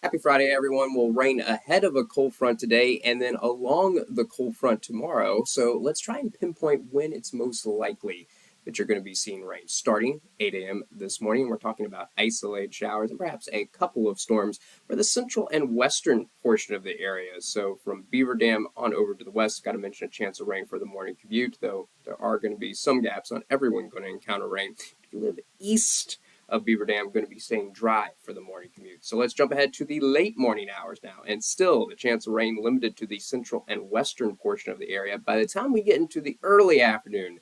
Happy Friday, everyone. We'll rain ahead of a cold front today and then along the cold front tomorrow. So let's try and pinpoint when it's most likely that you're going to be seeing rain. Starting 8 a.m. this morning, we're talking about isolated showers and perhaps a couple of storms for the central and western portion of the area. So from Beaver Dam on over to the west, got to mention a chance of rain for the morning commute, though there are going to be some gaps. Not everyone going to encounter rain. If you live east of Beaver Dam, going to be staying dry for the morning commute. So let's jump ahead to the late morning hours now. And still, the chance of rain limited to the central and western portion of the area. By the time we get into the early afternoon,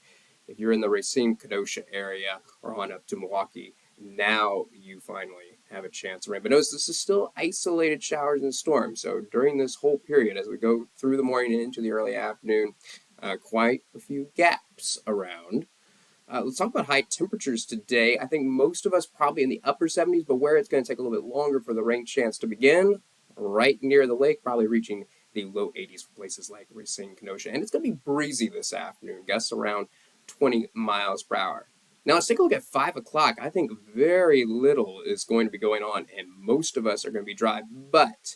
if you're in the Racine, Kenosha area or on up to Milwaukee, now you finally have a chance of rain. But notice this is still isolated showers and storms. So during this whole period, as we go through the morning and into the early afternoon, quite a few gaps around. Let's talk about high temperatures today. I think most of us probably in the upper 70s, but where it's going to take a little bit longer for the rain chance to begin, right near the lake, probably reaching the low 80s for places like Racine, Kenosha. And it's going to be breezy this afternoon, gusts around 20 miles per hour. Now let's take a look at 5 o'clock. I think very little is going to be going on, and most of us are going to be dry. But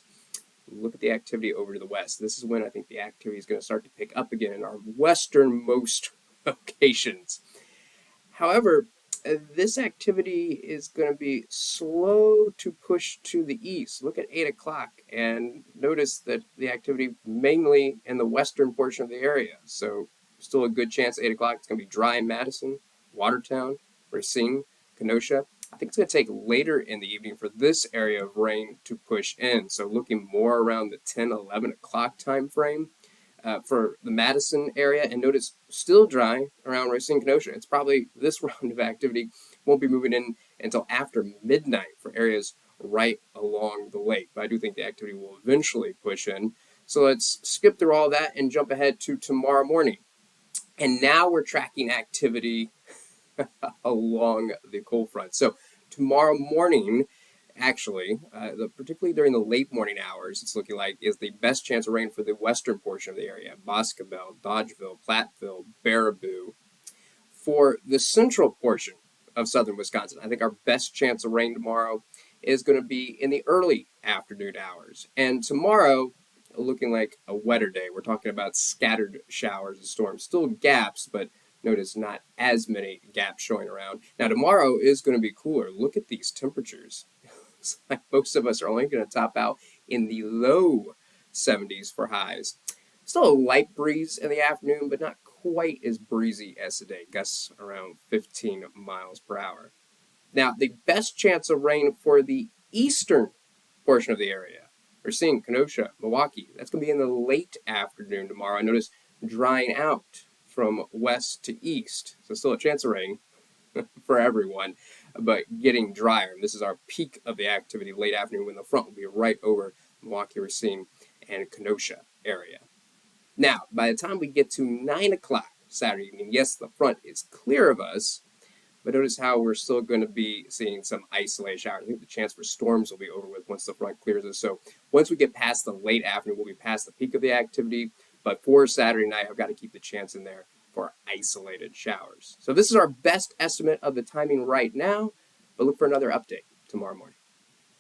look at the activity over to the west. This is when I think the activity is going to start to pick up again in our westernmost locations. However, this activity is going to be slow to push to the east. Look at 8 o'clock and notice that the activity mainly in the western portion of the area. So still a good chance 8 o'clock. It's going to be dry in Madison, Watertown, Racine, Kenosha. I think it's going to take later in the evening for this area of rain to push in. So looking more around the 10, 11 o'clock time frame. For the Madison area, and notice still dry around Racine, Kenosha. It's probably this round of activity won't be moving in until after midnight for areas right along the lake. But I do think the activity will eventually push in. So let's skip through all that and jump ahead to tomorrow morning. And now we're tracking activity along the cold front. So tomorrow morning, actually, particularly during the late morning hours, it's looking like is the best chance of rain for the western portion of the area. Boscobel, Dodgeville, Platteville, Baraboo. For the central portion of southern Wisconsin, I think our best chance of rain tomorrow is going to be in the early afternoon hours. And tomorrow, looking like a wetter day. We're talking about scattered showers and storms. Still gaps, but notice not as many gaps showing around. Now, tomorrow is going to be cooler. Look at these temperatures. Like most of us are only going to top out in the low 70s for highs. Still a light breeze in the afternoon, but not quite as breezy as today. Gusts around 15 miles per hour. Now, the best chance of rain for the eastern portion of the area, we're seeing Kenosha, Milwaukee. That's going to be in the late afternoon tomorrow. I notice drying out from west to east. So still a chance of rain for everyone, but getting drier. And this is our peak of the activity late afternoon when the front will be right over Milwaukee, Racine, and Kenosha area. Now, by the time we get to 9 o'clock Saturday evening, yes, the front is clear of us, but notice how we're still going to be seeing some isolated showers. I think the chance for storms will be over with once the front clears us. So once we get past the late afternoon, we'll be past the peak of the activity. But for Saturday night, I've got to keep the chance in there for isolated showers. So this is our best estimate of the timing right now, but look for another update tomorrow morning.